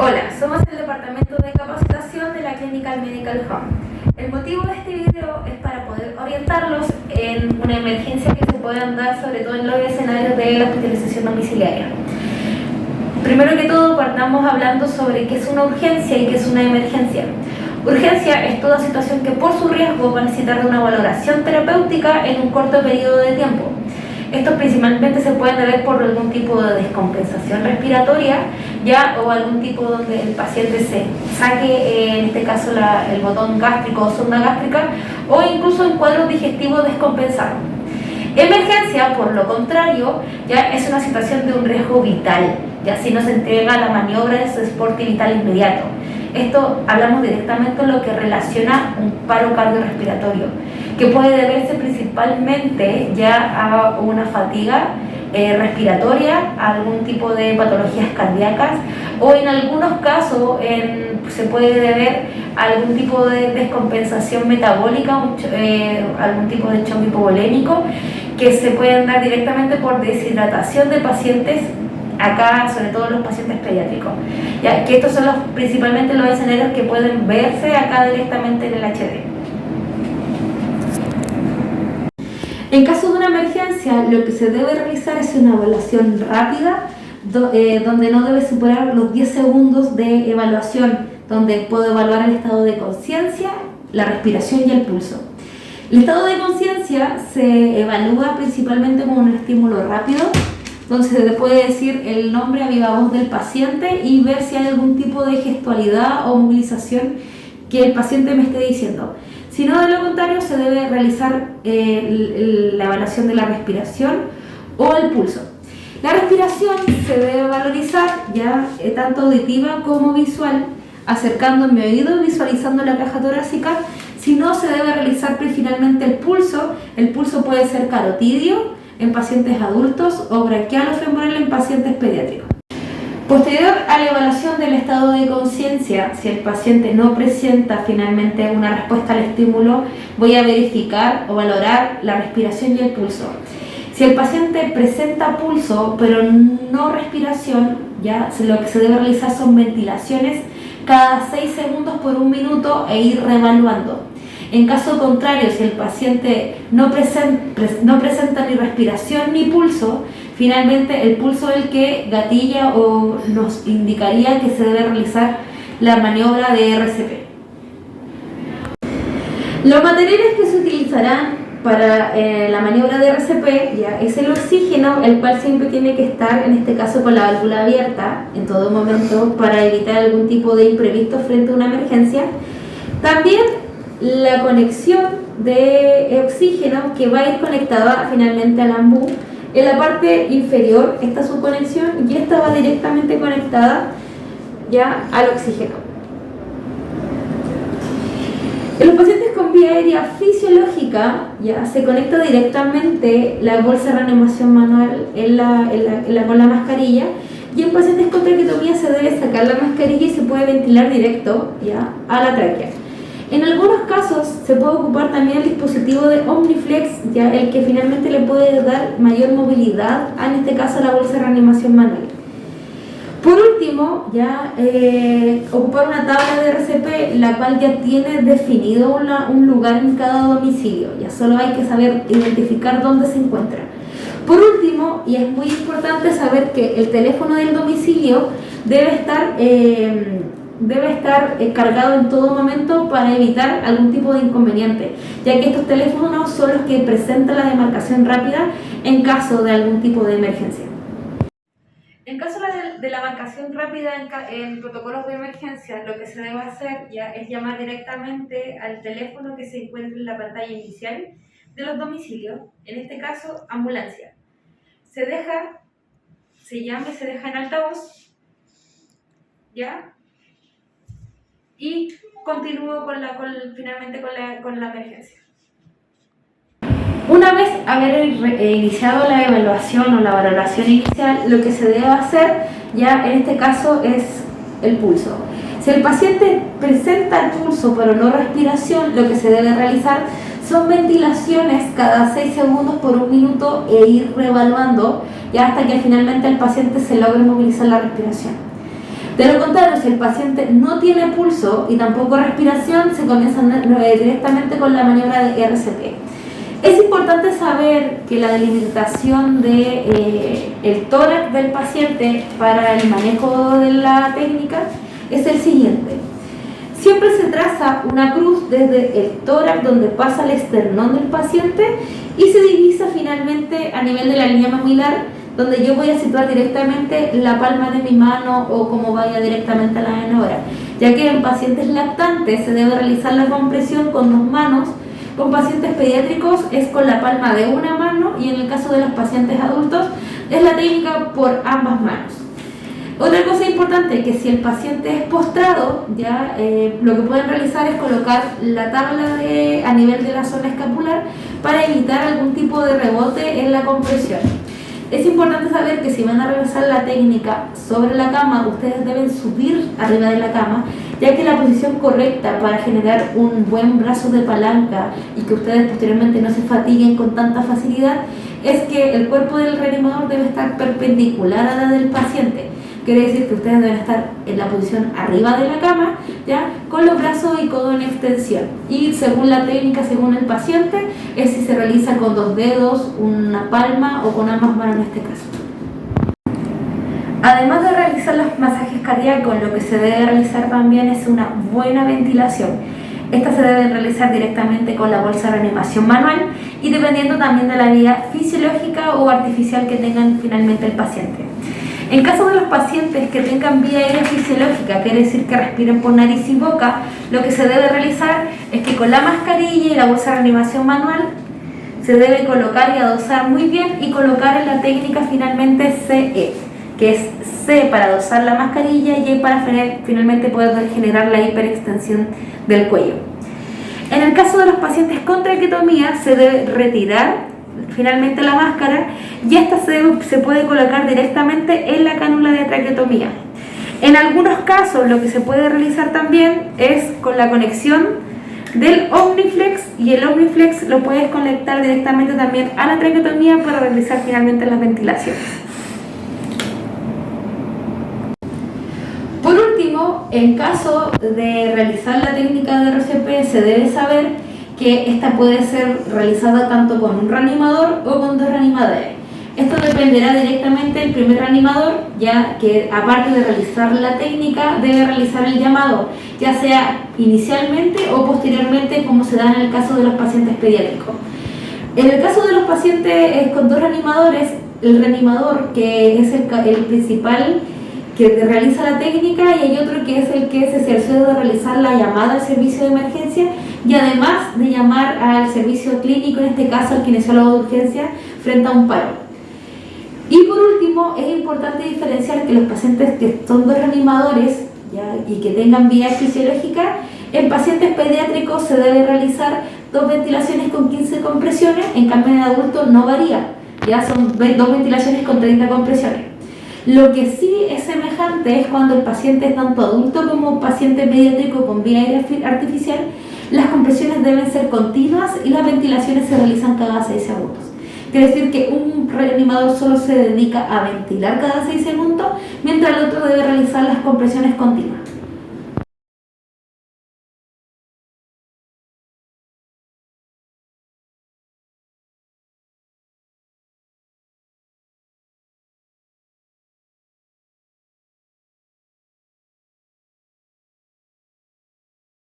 Hola, somos el Departamento de Capacitación de la Clinical Medical Home. El motivo de este video es para poder orientarlos en una emergencia que se puedan dar, sobre todo en los escenarios de la hospitalización domiciliaria. Primero que todo, partamos hablando sobre qué es una urgencia y qué es una emergencia. Urgencia es toda situación que por su riesgo va a necesitar de una valoración terapéutica en un corto periodo de tiempo. Estos principalmente se pueden deber por algún tipo de descompensación respiratoria, o algún tipo donde el paciente se saque, en este caso el botón gástrico o sonda gástrica, o incluso en cuadros digestivos descompensados. Emergencia, por lo contrario, es una situación de un riesgo vital, si no se entrega la maniobra de su soporte vital inmediato. Esto hablamos directamente de lo que relaciona un paro cardiorrespiratorio, que puede deberse principalmente a una fatiga respiratoria, a algún tipo de patologías cardíacas, o en algunos casos se puede deber a algún tipo de descompensación metabólica, algún tipo de shock hipovolémico, que se pueden dar directamente por deshidratación de pacientes, acá sobre todo los pacientes pediátricos, que estos son principalmente los escenarios que pueden verse acá directamente en el HD. En caso de una emergencia, lo que se debe realizar es una evaluación rápida, donde no debe superar los 10 segundos de evaluación, donde puedo evaluar el estado de conciencia, la respiración y el pulso. El estado de conciencia se evalúa principalmente con un estímulo rápido, donde se le puede decir el nombre a viva voz del paciente y ver si hay algún tipo de gestualidad o movilización que el paciente me esté diciendo. Si no, de lo contrario, se debe realizar la evaluación de la respiración o el pulso. La respiración se debe valorizar tanto auditiva como visual, acercando mi oído y visualizando la caja torácica. Si no, se debe realizar finalmente el pulso. El pulso puede ser carotidio en pacientes adultos o braquialofemoral en pacientes pediátricos. Posterior a la evaluación del estado de conciencia, si el paciente no presenta finalmente una respuesta al estímulo, voy a verificar o valorar la respiración y el pulso. Si el paciente presenta pulso pero no respiración, lo que se debe realizar son ventilaciones cada 6 segundos por 1 minuto e ir reevaluando. En caso contrario, si el paciente no presenta ni respiración ni pulso, finalmente el pulso es el que gatilla o nos indicaría que se debe realizar la maniobra de RCP. Los materiales que se utilizarán para la maniobra de RCP es el oxígeno, el cual siempre tiene que estar, en este caso, con la válvula abierta en todo momento para evitar algún tipo de imprevisto frente a una emergencia. También la conexión de oxígeno, que va a ir conectada finalmente al AMBU. En la parte inferior está su conexión y esta va directamente conectada al oxígeno. En los pacientes con vía aérea fisiológica se conecta directamente la bolsa de reanimación manual con la mascarilla, y en pacientes con traqueotomía se debe sacar la mascarilla y se puede ventilar directo a la tráquea. En algunos casos se puede ocupar también el dispositivo de Omniflex, el que finalmente le puede dar mayor movilidad, en este caso a la bolsa de reanimación manual. Por último, ocupar una tabla de RCP, la cual ya tiene definido un lugar en cada domicilio, solo hay que saber identificar dónde se encuentra. Por último, y es muy importante saber que el teléfono del domicilio debe estar cargado en todo momento para evitar algún tipo de inconveniente, ya que estos teléfonos son los que presentan la demarcación rápida en caso de algún tipo de emergencia. En caso de la marcación rápida en protocolos de emergencia, lo que se debe hacer es llamar directamente al teléfono que se encuentra en la pantalla inicial de los domicilios, en este caso ambulancia. Se llama y se deja en altavoz, y continúo finalmente con la emergencia. Una vez haber iniciado la evaluación o la valoración inicial, lo que se debe hacer en este caso es el pulso. Si el paciente presenta el pulso pero no respiración, lo que se debe realizar son ventilaciones cada 6 segundos por 1 minuto e ir reevaluando hasta que finalmente el paciente se logre movilizar la respiración. De lo contrario, si el paciente no tiene pulso y tampoco respiración, se comienza directamente con la maniobra de RCP. Es importante saber que la delimitación de, el tórax del paciente para el manejo de la técnica es el siguiente. Siempre se traza una cruz desde el tórax donde pasa el esternón del paciente y se divisa finalmente a nivel de la línea maxilar, donde yo voy a situar directamente la palma de mi mano o como vaya directamente a la venadora, ya que en pacientes lactantes se debe realizar la compresión con 2 manos, con pacientes pediátricos es con la palma de una mano y en el caso de los pacientes adultos es la técnica por ambas manos. Otra cosa importante, que si el paciente es postrado, ya lo que pueden realizar es colocar la tabla a nivel de la zona escapular para evitar algún tipo de rebote en la compresión. Es importante saber que si van a realizar la técnica sobre la cama, ustedes deben subir arriba de la cama, ya que la posición correcta para generar un buen brazo de palanca y que ustedes posteriormente no se fatiguen con tanta facilidad, es que el cuerpo del reanimador debe estar perpendicular a la del paciente. Quiere decir que ustedes deben estar en la posición arriba de la cama, ¿ya? Con los brazos y codo en extensión. Y según la técnica, según el paciente, es si se realiza con 2 dedos, una palma o con ambas manos en este caso. Además de realizar los masajes cardíacos, lo que se debe realizar también es una buena ventilación. Esta se debe realizar directamente con la bolsa de reanimación manual y dependiendo también de la vía fisiológica o artificial que tengan finalmente el paciente. En caso de los pacientes que tengan vía aérea fisiológica, quiere decir que respiren por nariz y boca, lo que se debe realizar es que con la mascarilla y la bolsa de reanimación manual se debe colocar y adosar muy bien y colocar en la técnica finalmente CE, que es C para adosar la mascarilla y E para finalmente poder generar la hiperextensión del cuello. En el caso de los pacientes con traqueotomía se debe retirar finalmente la máscara y esta se puede colocar directamente en la cánula de traqueotomía. En algunos casos lo que se puede realizar también es con la conexión del Omniflex y el Omniflex lo puedes conectar directamente también a la traqueotomía para realizar finalmente las ventilaciones. Por último, en caso de realizar la técnica de RCP se debe saber que esta puede ser realizada tanto con un reanimador o con 2 reanimadores. Esto dependerá directamente del primer reanimador, ya que aparte de realizar la técnica, debe realizar el llamado, ya sea inicialmente o posteriormente, como se da en el caso de los pacientes pediátricos. En el caso de los pacientes con 2 reanimadores, el reanimador, que es el principal que realiza la técnica, y hay otro que es el que se cerciora de realizar la llamada al servicio de emergencia y además de llamar al servicio clínico, en este caso al kinesiólogo de urgencia, frente a un paro. Y por último, es importante diferenciar que los pacientes que son 2 reanimadores, ¿ya? Y que tengan vía fisiológica, en pacientes pediátricos se debe realizar 2 ventilaciones con 15 compresiones, en cambio en adultos no varía, ya son 2 ventilaciones con 30 compresiones. Lo que sí es semejante es cuando el paciente es tanto adulto como paciente pediátrico con vía aérea artificial, las compresiones deben ser continuas y las ventilaciones se realizan cada 6 segundos. Quiere decir que un reanimador solo se dedica a ventilar cada 6 segundos, mientras el otro debe realizar las compresiones continuas.